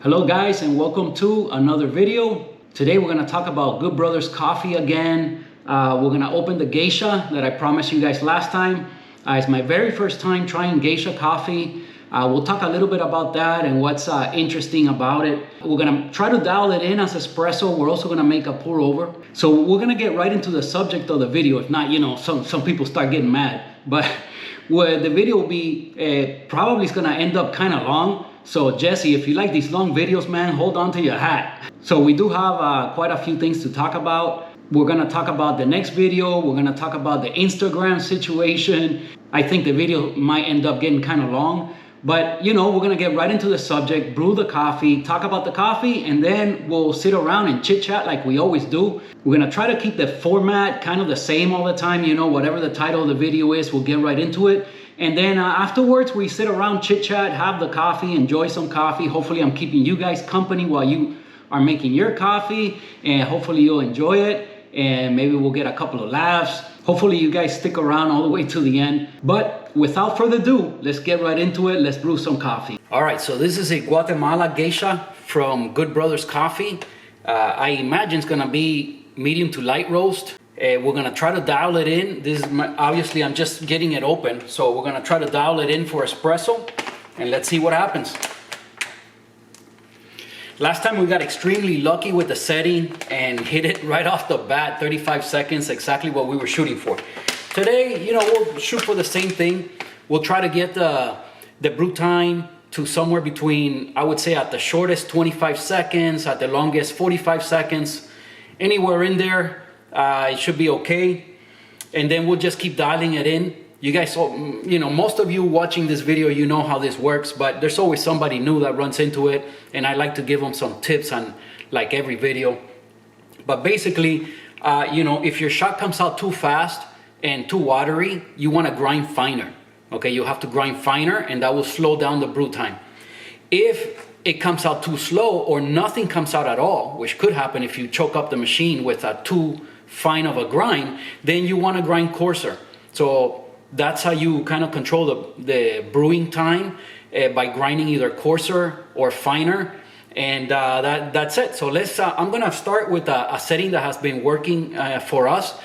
Hello guys, and welcome to another video. Today we're going to talk about Good Brothers Coffee again. We're going to open the Gesha that I promised you guys last time. It's my very first time trying Gesha Coffee. We'll talk a little bit about that and what's interesting about it. We're going to try to dial it in as espresso. We're also going to make a pour over. So we're going to get right into the subject of the video. If not, some people start getting mad. But the video will be probably is going to end up kind of long. So Jesse, if you like these long videos, man, hold on to your hat. So we do have quite a few things to talk about. We're gonna talk about the next video. We're gonna talk about the Instagram situation. I think the video might end up getting kind of long, but we're gonna get right into the subject, brew the coffee, talk about the coffee, and then we'll sit around and chit chat like we always do. We're gonna try to keep the format kind of the same all the time. Whatever the title of the video is, we'll get right into it. And then afterwards, we sit around, chit chat, have the coffee, enjoy some coffee. Hopefully I'm keeping you guys company while you are making your coffee, and hopefully you'll enjoy it. And maybe we'll get a couple of laughs. Hopefully you guys stick around all the way to the end. But without further ado, let's get right into it. Let's brew some coffee. All right, so this is a Guatemala Gesha from Good Brothers Coffee. I imagine it's gonna be medium to light roast. We're gonna try to dial it in. Obviously I'm just getting it open, so we're gonna try to dial it in for espresso, and let's see what happens. Last time we got extremely lucky with the setting and hit it right off the bat, 35 seconds, exactly what we were shooting for. Today, we'll shoot for the same thing. We'll try to get the brew time to somewhere between, I would say at the shortest 25 seconds, at the longest 45 seconds, anywhere in there. It should be okay, and then we'll just keep dialing it in. You guys, most of you watching this video, you know how this works, but there's always somebody new that runs into it, and I like to give them some tips on like every video. But basically, if your shot comes out too fast and too watery, you want to grind finer. Okay, you have to grind finer, and that will slow down the brew time. If it comes out too slow or nothing comes out at all, which could happen if you choke up the machine with a too fine of a grind, then you want to grind coarser. So that's how you kind of control the brewing time, by grinding either coarser or finer, and that's it. So I'm gonna start with a setting that has been working for us.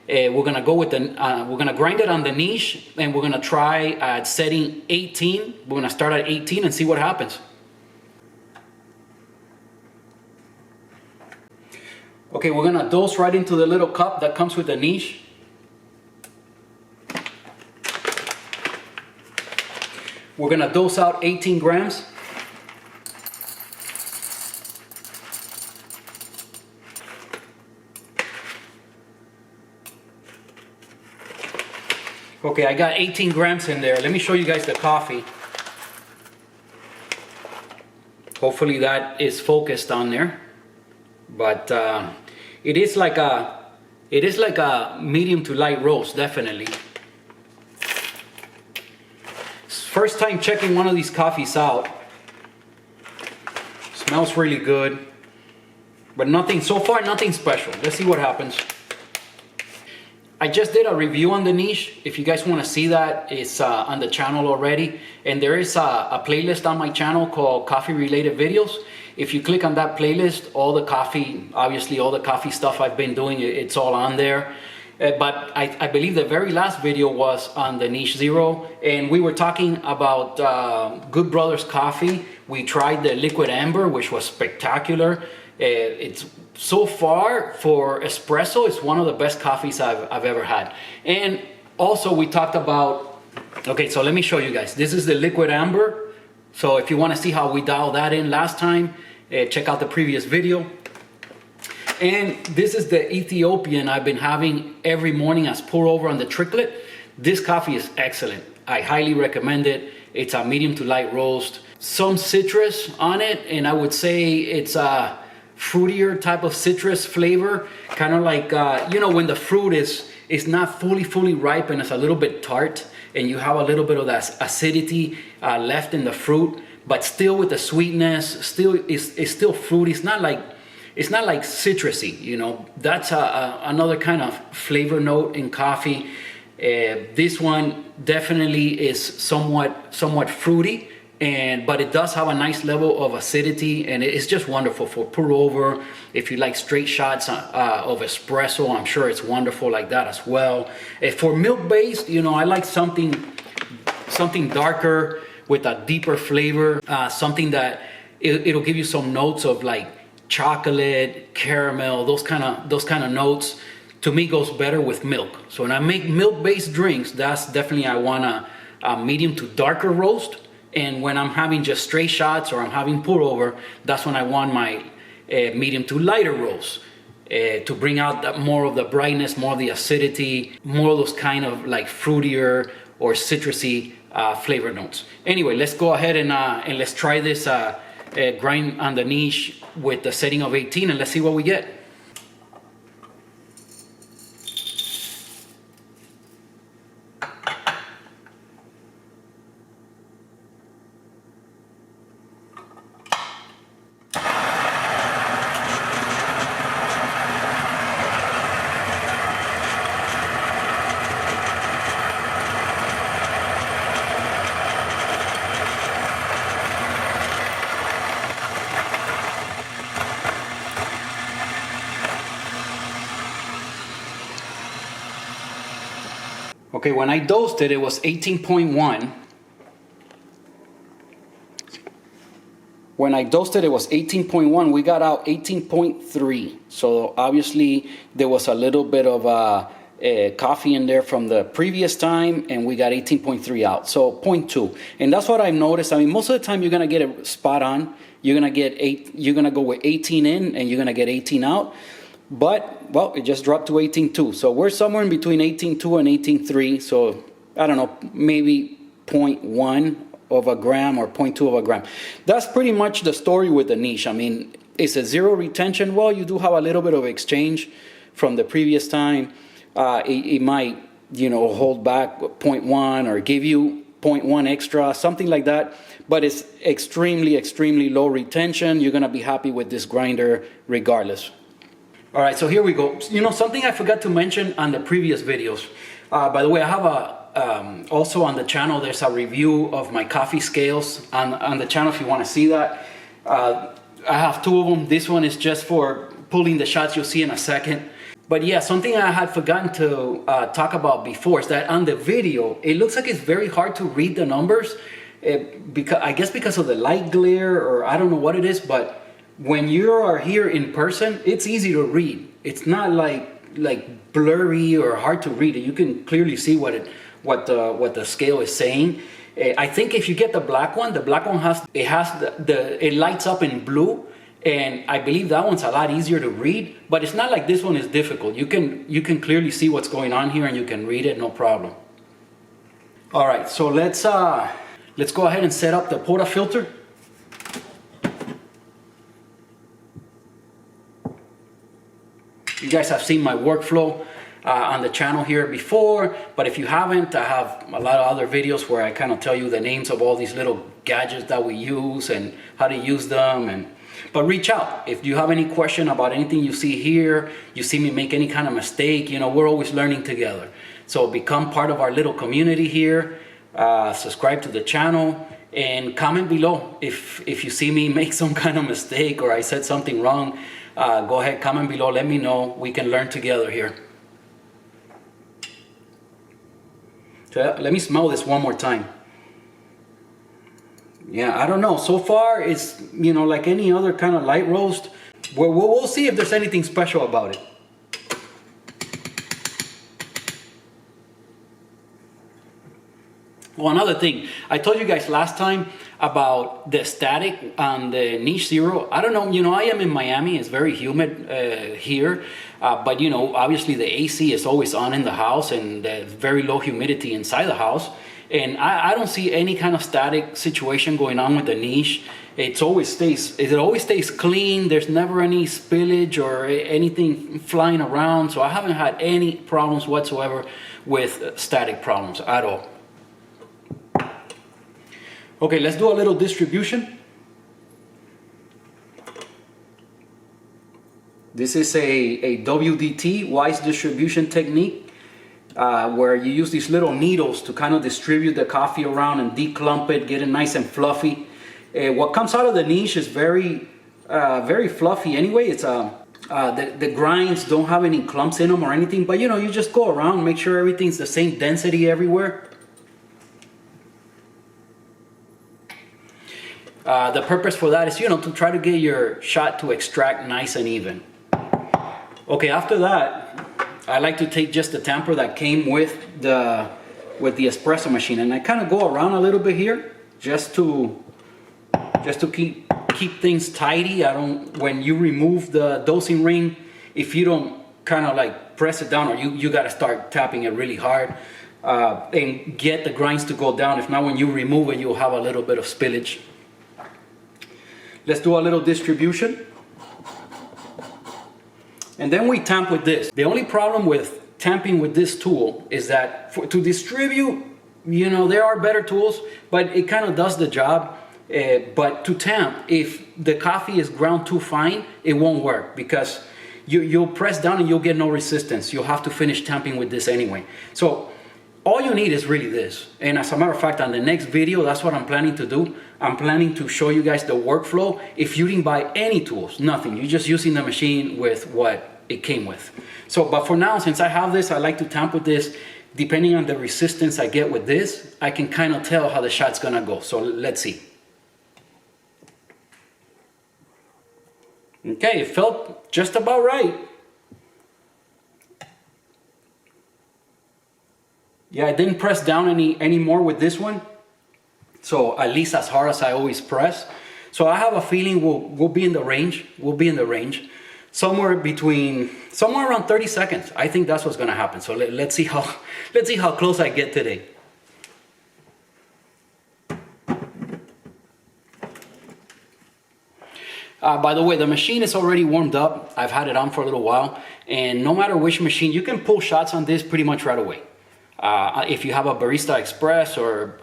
We're gonna go with we're gonna grind it on the niche, and we're gonna try at setting 18. We're gonna start at 18 and see what happens. Okay, we're gonna dose right into the little cup that comes with the niche. We're gonna dose out 18 grams. Okay, I got 18 grams in there. Let me show you guys the coffee. Hopefully that is focused on there. But it is like a medium to light roast, definitely. First time checking one of these coffees out. Smells really good, but so far nothing special. Let's see what happens. I just did a review on the niche. If you guys want to see that, it's on the channel already, and there is a playlist on my channel called Coffee Related Videos. If you click on that playlist, all the coffee stuff I've been doing, it's all on there. But I believe the very last video was on the Niche Zero, and we were talking about Good Brothers Coffee. We tried the Liquid Amber, which was spectacular. It's so far for espresso, it's one of the best coffees I've ever had. And also we talked about, okay, so let me show you guys. This is the Liquid Amber. So if you want to see how we dialed that in last time, check out the previous video. And this is the Ethiopian I've been having every morning as pour over on the tricklet. This coffee is excellent. I highly recommend it. It's a medium to light roast. Some citrus on it, and I would say it's a fruitier type of citrus flavor. Kind of like, when the fruit is not fully ripe and it's a little bit tart, and you have a little bit of that acidity left in the fruit, but still with the sweetness, it's still fruity. It's not like citrusy, That's another kind of flavor note in coffee. This one definitely is somewhat fruity. but it does have a nice level of acidity, and it's just wonderful for pour over. If you like straight shots of espresso, I'm sure it's wonderful like that as well. For milk based, you know, I like something darker with a deeper flavor, something that it'll give you some notes of like chocolate, caramel, those kind of notes. To me, goes better with milk. So when I make milk based drinks, that's definitely, I want a medium to darker roast. And when I'm having just straight shots or I'm having pour over, that's when I want my medium to lighter roast to bring out more of the brightness, more of the acidity, more of those kind of like fruitier or citrusy flavor notes. Anyway, let's go ahead and let's try this grind on the niche with the setting of 18, and let's see what we get. Okay, when I dosed it, it was 18.1. When I dosed it, it was 18.1. We got out 18.3. So obviously there was a little bit of coffee in there from the previous time, and we got 18.3 out. So 0.2. And that's what I've noticed. I mean, most of the time you're gonna get it spot on. You're gonna go with 18 in, and you're gonna get 18 out. But, well, it just dropped to 18.2. So we're somewhere in between 18.2 and 18.3. So, I don't know, maybe 0.1 of a gram or 0.2 of a gram. That's pretty much the story with the niche. I mean, it's a zero retention. Well, you do have a little bit of exchange from the previous time. It might, you know, hold back 0.1 or give you 0.1 extra, something like that. But it's extremely, extremely low retention. You're going to be happy with this grinder regardless. All right, so here we go. You know, something I forgot to mention on the previous videos. By the way, I have also on the channel, there's a review of my coffee scales on the channel if you want to see that. I have two of them. This one is just for pulling the shots, you'll see in a second. But yeah, something I had forgotten to talk about before is that on the video, it looks like it's very hard to read the numbers. I guess because of the light glare, or I don't know what it is, but when you are here in person, it's easy to read. It's not like blurry or hard to read. You can clearly see what the scale is saying. I think if you get the black one it lights up in blue, and I believe that one's a lot easier to read. But it's not like this one is difficult. You can clearly see what's going on here, and you can read it, no problem. All right, so let's go ahead and set up the portafilter. You guys have seen my workflow on the channel here before, but if you haven't, I have a lot of other videos where I kind of tell you the names of all these little gadgets that we use and how to use them. But reach out if you have any question about anything you see here, you see me make any kind of mistake. You know, we're always learning together. So become part of our little community here. Subscribe to the channel and comment below if you see me make some kind of mistake or I said something wrong. Go ahead, comment below, let me know. We can learn together here. So let me smell this one more time. Yeah, I don't know. So far, it's, you know, like any other kind of light roast. We'll see if there's anything special about it. Well, another thing, I told you guys last time about the static on the Niche Zero. I don't know, you know, I am in Miami, it's very humid here, but you know, obviously the AC is always on in the house, and there's very low humidity inside the house. And I don't see any kind of static situation going on with the Niche. It always stays clean. There's never any spillage or anything flying around. So I haven't had any problems whatsoever with static problems at all. Okay, let's do a little distribution. This is a WDT, Wise Distribution Technique. where you use these little needles to kind of distribute the coffee around and declump it, get it nice and fluffy. What comes out of the niche is very fluffy anyway. It's the grinds don't have any clumps in them or anything, but you just go around, make sure everything's the same density everywhere. The purpose for that is, to try to get your shot to extract nice and even. Okay, after that, I like to take just the tamper that came with the espresso machine, and I kind of go around a little bit here just to keep things tidy. When you remove the dosing ring, if you don't kind of like press it down, or you got to start tapping it really hard and get the grinds to go down. If not, when you remove it, you'll have a little bit of spillage. Let's do a little distribution. And then we tamp with this. The only problem with tamping with this tool is that to distribute, there are better tools, but it kind of does the job. But to tamp, if the coffee is ground too fine, it won't work, because you'll press down and you'll get no resistance. You'll have to finish tamping with this anyway. So all you need is really this. And as a matter of fact, on the next video, that's what I'm planning to do. I'm planning to show you guys the workflow. If you didn't buy any tools, nothing, you're just using the machine with what it came with. So, but for now, since I have this, I like to tamp with this. Depending on the resistance I get with this, I can kind of tell how the shot's gonna go. So let's see. Okay, it felt just about right. Yeah, I didn't press down any more with this one. So at least as hard as I always press. So I have a feeling we'll be in the range. We'll be in the range. Somewhere around 30 seconds. I think that's what's gonna happen. So let's see how close I get today. By the way, the machine is already warmed up. I've had it on for a little while, and no matter which machine, you can pull shots on this pretty much right away. If you have a Barista Express or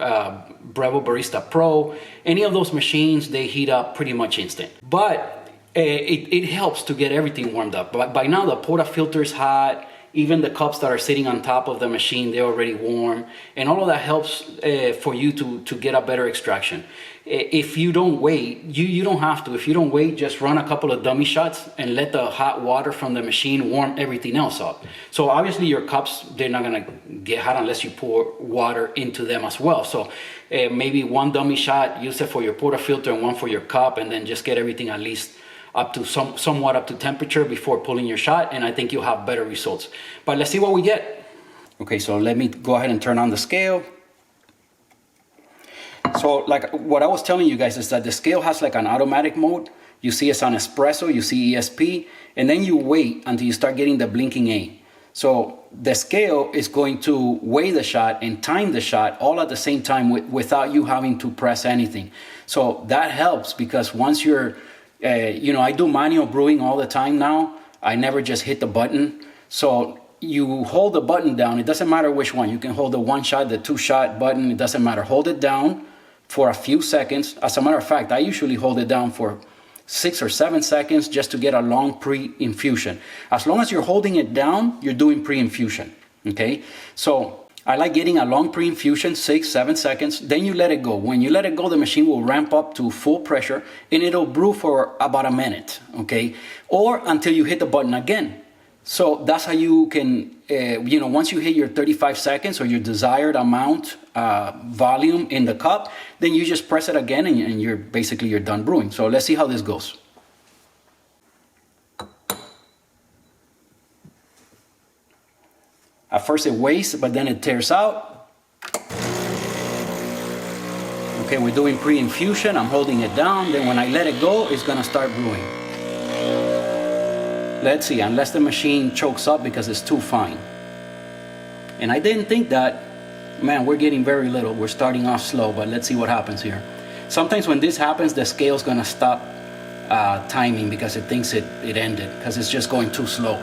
Breville Barista Pro, any of those machines, they heat up pretty much instant. But it helps to get everything warmed up. But by now the portafilter is hot. Even the cups that are sitting on top of the machine, they're already warm. And all of that helps for you to get a better extraction. If you don't wait, you don't have to. If you don't wait, just run a couple of dummy shots and let the hot water from the machine warm everything else up. So obviously your cups, they're not gonna get hot unless you pour water into them as well. So maybe one dummy shot, use it for your portafilter and one for your cup, and then just get everything at least up to somewhat up to temperature before pulling your shot, and I think you'll have better results. But let's see what we get. Okay, so let me go ahead and turn on the scale. So like what I was telling you guys is that the scale has like an automatic mode. You see it's on espresso, you see ESP, and then you wait until you start getting the blinking A. So the scale is going to weigh the shot and time the shot all at the same time without you having to press anything. So that helps, because once you're I do manual brewing all the time now. I never just hit the button. So you hold the button down. It doesn't matter which one. You can hold the one shot, the two shot button. It doesn't matter. Hold it down for a few seconds. As a matter of fact, I usually hold it down for 6 or 7 seconds just to get a long pre-infusion. As long as you're holding it down, you're doing pre-infusion. Okay? So I like getting a long pre-infusion, 6-7 seconds, then you let it go. When you let it go, the machine will ramp up to full pressure and it'll brew for about a minute, okay? Or until you hit the button again. So that's how you can, once you hit your 35 seconds or your desired amount, volume in the cup, then you just press it again and you're done brewing. So let's see how this goes. At first it weighs, but then it tears out. Okay, we're doing pre-infusion. I'm holding it down. Then when I let it go, it's gonna start brewing. Let's see, unless the machine chokes up because it's too fine. And I didn't think that. Man, we're getting very little. We're starting off slow, but let's see what happens here. Sometimes when this happens, the scale's gonna stop timing because it thinks it ended, because it's just going too slow.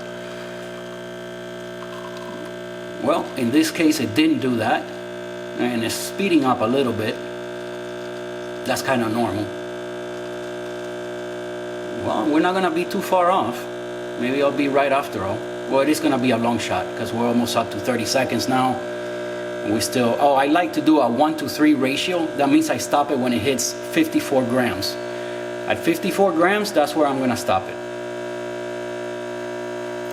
Well, in this case, it didn't do that, and it's speeding up a little bit. That's kind of normal. Well, we're not gonna be too far off. Maybe I'll be right after all. Well, it is gonna be a long shot because we're almost up to 30 seconds now. And we still, oh, I like to do a 1-to-3 ratio. That means I stop it when it hits 54 grams. At 54 grams, that's where I'm gonna stop it.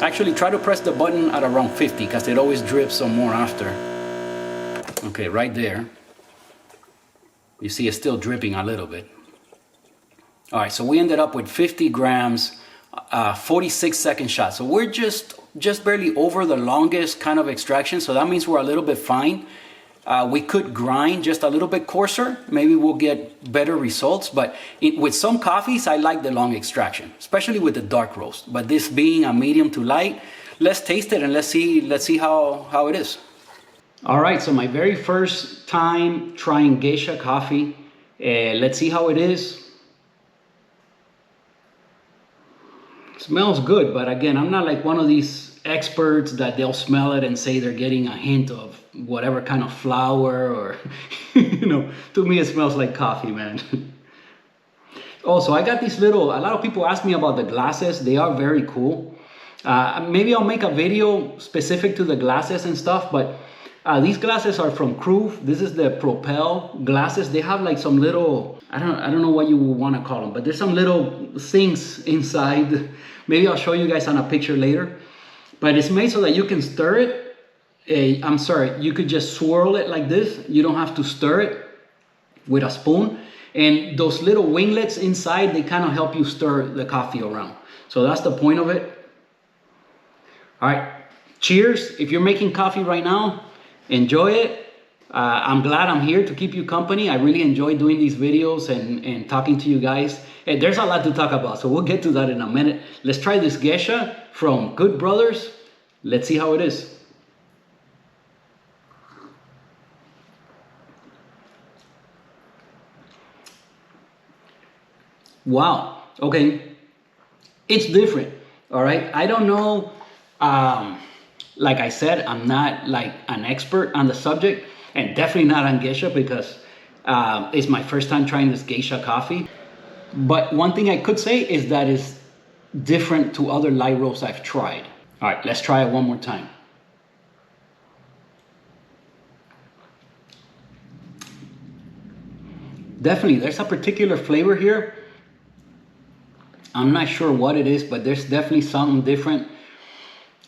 Actually, try to press the button at around 50 because it always drips some more after. Okay, right there. You see it's still dripping a little bit. All right, so we ended up with 50 grams, 46-second shot. So we're just barely over the longest kind of extraction. So that means we're a little bit fine. We could grind just a little bit coarser. Maybe we'll get better results. But with some coffees, I like the long extraction, especially with the dark roast. But this being a medium to light, let's taste it and let's see how it is. All right, so my very first time trying Gesha coffee. Let's see how it is. Smells good, but again, I'm not like one of these experts that they'll smell it and say they're getting a hint of whatever kind of flour or, you know, to me it smells like coffee, man. Also, I got these little, a lot of people ask me about the glasses. They are very cool. Maybe I'll make a video specific to the glasses and stuff, but these glasses are from Kroof. This is the Propel glasses. They have like some little, I don't know what you would want to call them, but there's some little things inside. Maybe I'll show you guys on a picture later. But it's made so that you can stir it. I'm sorry, you could just swirl it like this. You don't have to stir it with a spoon. And those little winglets inside, they kind of help you stir the coffee around. So that's the point of it. All right, cheers. If you're making coffee right now, enjoy it. I'm glad I'm here to keep you company. I really enjoy doing these videos and talking to you guys. And there's a lot to talk about, so we'll get to that in a minute. Let's try this Gesha from Good Brothers. Let's see how it is. Wow, okay. It's different, all right? I don't know, like I said, I'm not like an expert on the subject and definitely not on Gesha because it's my first time trying this Gesha coffee. But one thing I could say is that it's different to other light roasts I've tried. All right, let's try it one more time. Definitely, there's a particular flavor here. I'm not sure what it is, but there's definitely something different.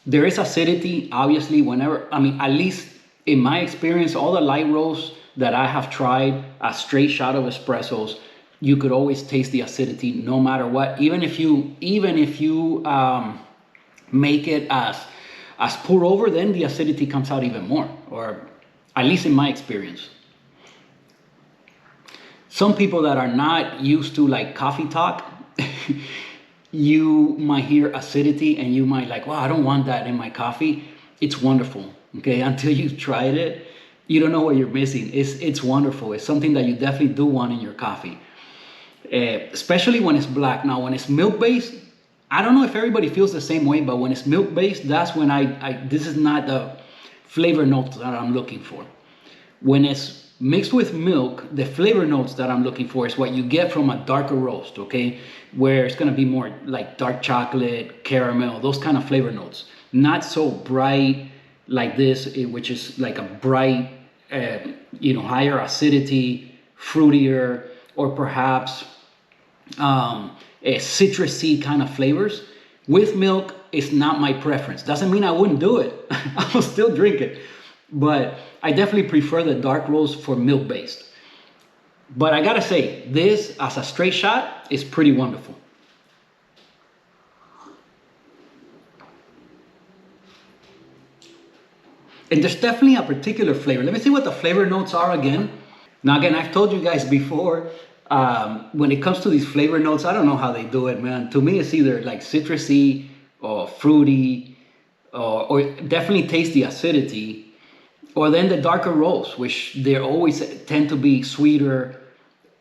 There is acidity, obviously, whenever, I mean, at least in my experience, all the light roasts that I have tried, a straight shot of espressos, you could always taste the acidity no matter what. Even if you make it as pour over, then the acidity comes out even more, or at least in my experience. Some people that are not used to like coffee talk, you might hear acidity and you might like, wow, I don't want that in my coffee. It's wonderful, okay? Until you've tried it, you don't know what you're missing. It's wonderful. It's something that you definitely do want in your coffee, especially when it's black. Now, when it's milk-based, I don't know if everybody feels the same way, but when it's milk-based, that's when this is not the flavor notes that I'm looking for. When it's mixed with milk, the flavor notes that I'm looking for is what you get from a darker roast, okay? Where it's gonna be more like dark chocolate, caramel, those kind of flavor notes. Not so bright like this, which is like a bright, higher acidity, fruitier, or perhaps a citrusy kind of flavors. With milk, it's not my preference. Doesn't mean I wouldn't do it. I will still drink it. But I definitely prefer the dark roast for milk-based. But I gotta say, this as a straight shot is pretty wonderful. And there's definitely a particular flavor. Let me see what the flavor notes are again. Now again, I've told you guys before, when it comes to these flavor notes, I don't know how they do it, man. To me, it's either like citrusy or fruity, or definitely taste the acidity. Or then the darker roasts, which they always tend to be sweeter,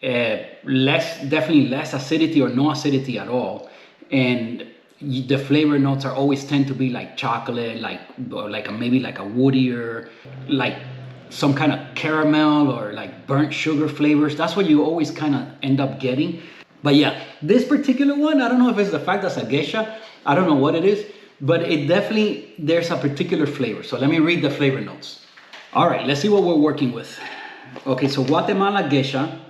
definitely less acidity or no acidity at all. And the flavor notes are always tend to be like chocolate, maybe like a woodier, like some kind of caramel or like burnt sugar flavors. That's what you always kind of end up getting. But yeah, this particular one, I don't know if it's the fact that's a Gesha, I don't know what it is, but it definitely, there's a particular flavor. So let me read the flavor notes. All right, let's see what we're working with. Okay, so Guatemala Gesha.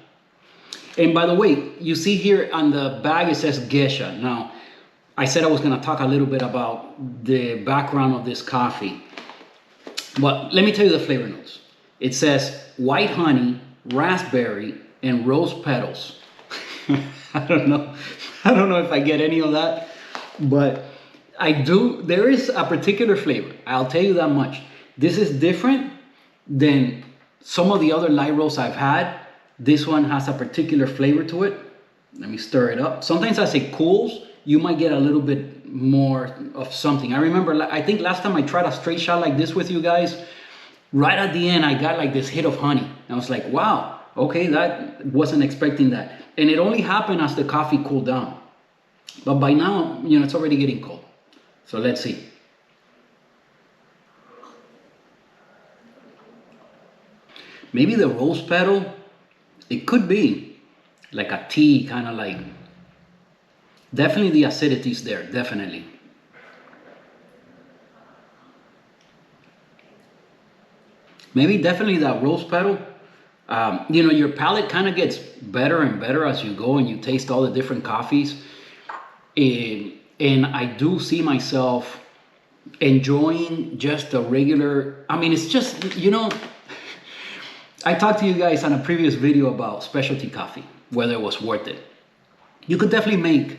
And by the way, you see here on the bag, it says Gesha. Now, I said I was gonna talk a little bit about the background of this coffee. But let me tell you the flavor notes. It says white honey, raspberry, and rose petals. I don't know if I get any of that, but I do. There is a particular flavor. I'll tell you that much. This is different than some of the other light roasts I've had. This one has a particular flavor to it. Let me stir it up. Sometimes as it cools, you might get a little bit more of something. I remember, I think last time I tried a straight shot like this with you guys, right at the end, I got like this hit of honey. I was like, wow, okay, that wasn't expecting that. And it only happened as the coffee cooled down. But by now, you know, it's already getting cold. So let's see. Maybe the rose petal, it could be like a tea, kind of like, definitely the acidity is there, definitely. Maybe definitely that rose petal. You know, your palate kind of gets better and better as you go and you taste all the different coffees. And I do see myself enjoying just the regular, I mean, it's just, you know, I talked to you guys on a previous video about specialty coffee, whether it was worth it. You could definitely make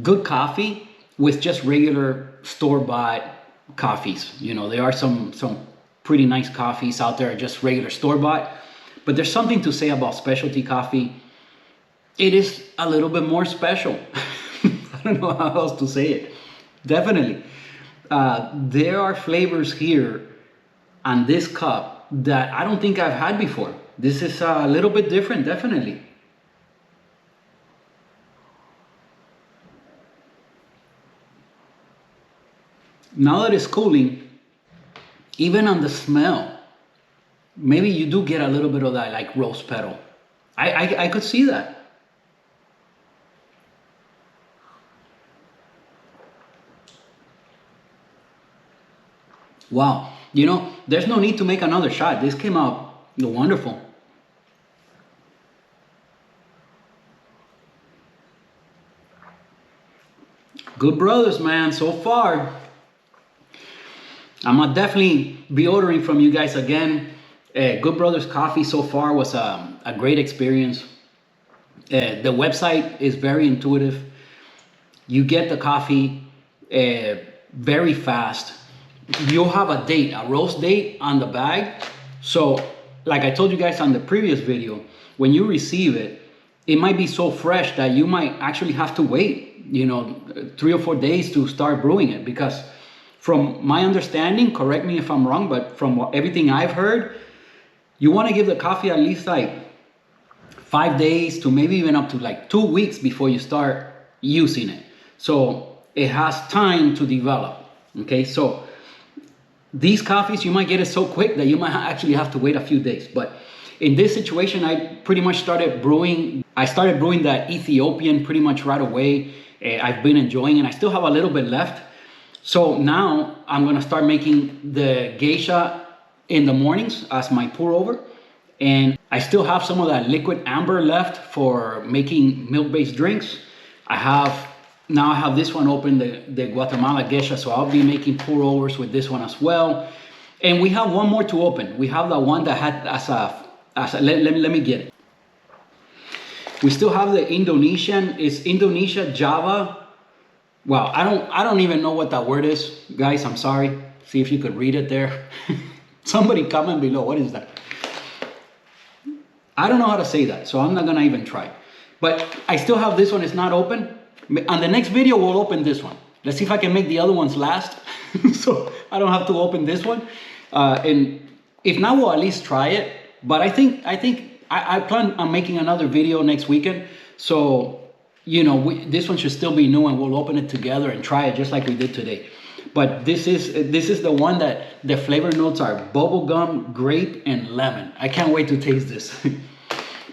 good coffee with just regular store-bought coffees. You know, there are some pretty nice coffees out there, just regular store-bought. But there's something to say about specialty coffee. It is a little bit more special. I don't know how else to say it. Definitely. There are flavors here on this cup that I don't think I've had before. This is a little bit different, definitely. Now that it's cooling, even on the smell, maybe you do get a little bit of that like rose petal. I could see that. Wow, you know, there's no need to make another shot. This came out wonderful. Good brothers, man, so far. I'm gonna definitely be ordering from you guys again. Good Brothers Coffee so far was a great experience. The website is very intuitive. You get the coffee very fast. You'll have a date, a roast date on the bag. So like I told you guys on the previous video, when you receive it, it might be so fresh that you might actually have to wait, you know, 3 or 4 days to start brewing it. Because from my understanding, correct me if I'm wrong, but from everything I've heard, you want to give the coffee at least like 5 days to maybe even up to like 2 weeks before you start using it. So it has time to develop. Okay, so these coffees, you might get it so quick that you might actually have to wait a few days. But in this situation, I pretty much started brewing. I started brewing that Ethiopian pretty much right away. I've been enjoying it. I still have a little bit left. So now I'm gonna start making the geisha in the mornings as my pour over. And I still have some of that liquid amber left for making milk-based drinks. Now I have this one open, the Guatemala Gesha, so I'll be making pour overs with this one as well. And we have one more to open. We have the one that had let me get it. We still have the Indonesian, it's Indonesia Java. Wow, I don't even know what that word is. Guys, I'm sorry. See if you could read it there. Somebody comment below, what is that? I don't know how to say that, so I'm not gonna even try. But I still have this one, it's not open. On the next video, we'll open this one. Let's see if I can make the other ones last. So I don't have to open this one. And if not, we'll at least try it. But I plan on making another video next weekend. So, you know, this one should still be new and we'll open it together and try it just like we did today. But this is the one that the flavor notes are bubblegum, grape, and lemon. I can't wait to taste this.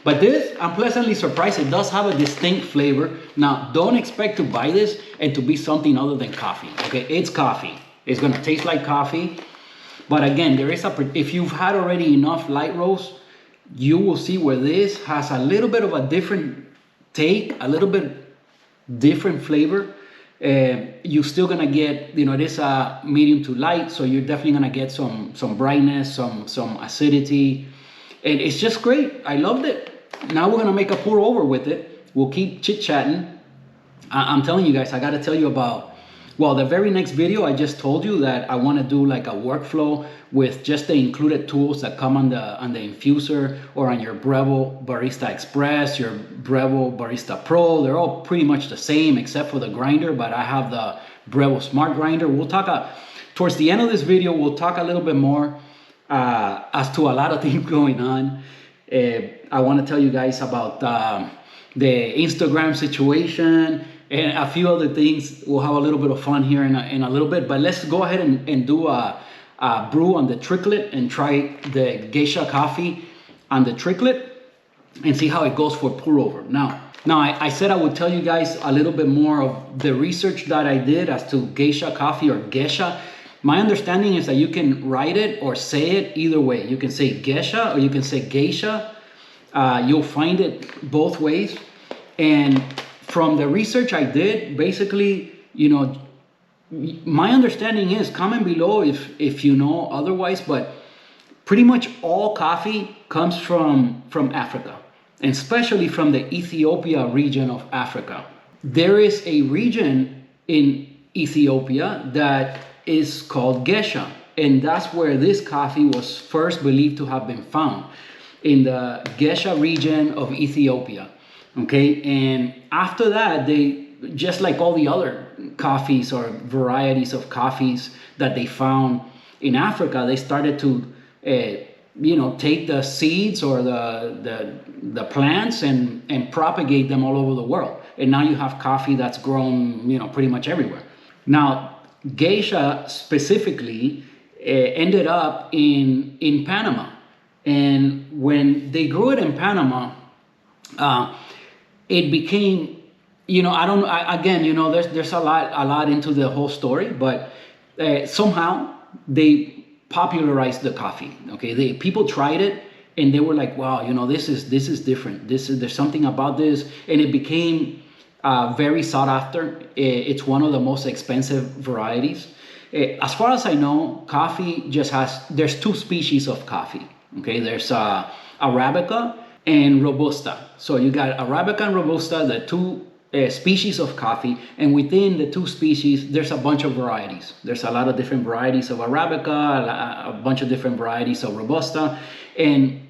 But this, I'm pleasantly surprised. It does have a distinct flavor. Now, don't expect to buy this and to be something other than coffee, okay? It's coffee. It's gonna taste like coffee. But again, there is if you've had already enough light roast, you will see where this has a little bit of a different take, a little bit different flavor. You're still gonna get, you know, it is a medium to light, so you're definitely gonna get some brightness, some acidity, and it's just great. I loved it. Now we're gonna make a pour over with it. We'll keep chit-chatting. I'm telling you guys, I gotta tell you about, well, the very next video I just told you that I want to do like a workflow with just the included tools that come on the infuser or on your Breville Barista Express, your Breville Barista Pro. They're all pretty much the same except for the grinder, but I have the Breville Smart Grinder. We'll talk towards the end of this video, we'll talk a little bit more as to a lot of things going on. I want to tell you guys about the Instagram situation and a few other things. We'll have a little bit of fun here in a little bit, but let's go ahead and do a brew on the tricklet and try the Gesha coffee on the tricklet and see how it goes for pour over. Now I said I would tell you guys a little bit more of the research that I did as to Gesha coffee or Gesha. My understanding is that you can write it or say it either way. You can say Gesha or you can say Gesha. You'll find it both ways. And from the research I did, basically, you know, my understanding is, comment below if you know otherwise, but pretty much all coffee comes from Africa, and especially from the Ethiopia region of Africa. There is a region in Ethiopia that is called Gesha, and that's where this coffee was first believed to have been found, in the Gesha region of Ethiopia. Okay, and after that, they, just like all the other coffees or varieties of coffees that they found in Africa, they started to, you know, take the seeds or the plants and propagate them all over the world. And now you have coffee that's grown, you know, pretty much everywhere. Now, Gesha specifically ended up in Panama, and when they grew it in Panama, it became, you know, again, you know, there's a lot into the whole story, but somehow they popularized the coffee. Okay, people tried it and they were like, wow, you know, this is different. There's something about this, and it became very sought after. It's one of the most expensive varieties. As far as I know, coffee there's two species of coffee. Okay, there's Arabica and Robusta. So you got Arabica and Robusta, the two species of coffee, and within the two species, there's a bunch of varieties. There's a lot of different varieties of Arabica, a bunch of different varieties of Robusta, and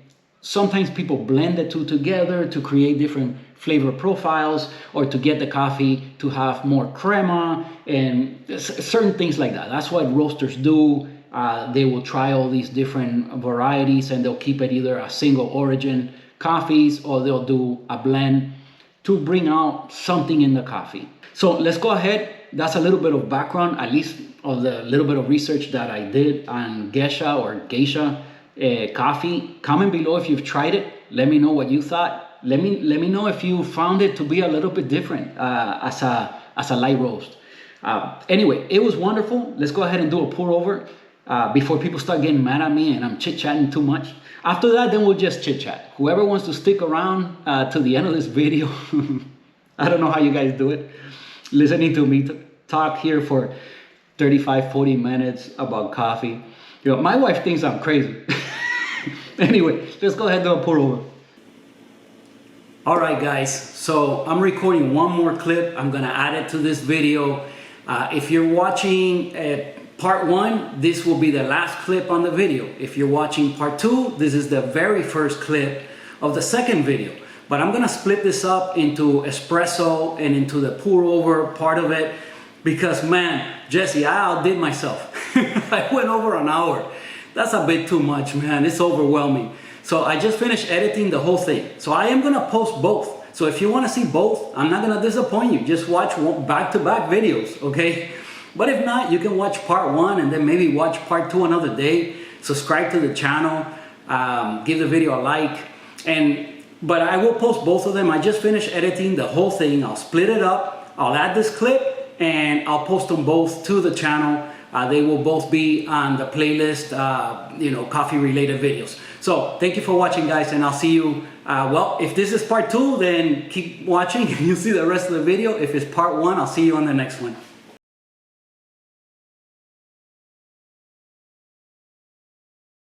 sometimes people blend the two together to create different flavor profiles or to get the coffee to have more crema and certain things like that. That's what roasters do. They will try all these different varieties and they'll keep it either a single origin coffees or they'll do a blend to bring out something in the coffee. So let's go ahead. That's a little bit of background, at least of the little bit of research that I did on Gesha or Gesha coffee. Comment below if you've tried it. Let me know what you thought. Let me know if you found it to be a little bit different as a light roast. Anyway, it was wonderful. Let's go ahead and do a pour over before people start getting mad at me and I'm chit-chatting too much. After that, then we'll just chit-chat. Whoever wants to stick around to the end of this video, I don't know how you guys do it, listening to me talk here for 35, 40 minutes about coffee. You know, my wife thinks I'm crazy. Anyway, let's go ahead and do a pour over. All right, guys, so I'm recording one more clip. I'm gonna add it to this video. If you're watching part one, this will be the last clip on the video. If you're watching part two, this is the very first clip of the second video. But I'm gonna split this up into espresso and into the pour over part of it because, man, Jesse, I outdid myself. I went over an hour. That's a bit too much, man. It's overwhelming. So I just finished editing the whole thing. So I am gonna post both. So if you wanna see both, I'm not gonna disappoint you. Just watch back-to-back videos, okay? But if not, you can watch part one and then maybe watch part two another day. Subscribe to the channel, give the video a like. And but I will post both of them. I just finished editing the whole thing. I'll split it up. I'll add this clip and I'll post them both to the channel. They will both be on the playlist, coffee related videos. So thank you for watching, guys, and I'll see you. Well, if this is part 2, then keep watching and you'll see the rest of the video. If it's part 1, I'll see you on the next one.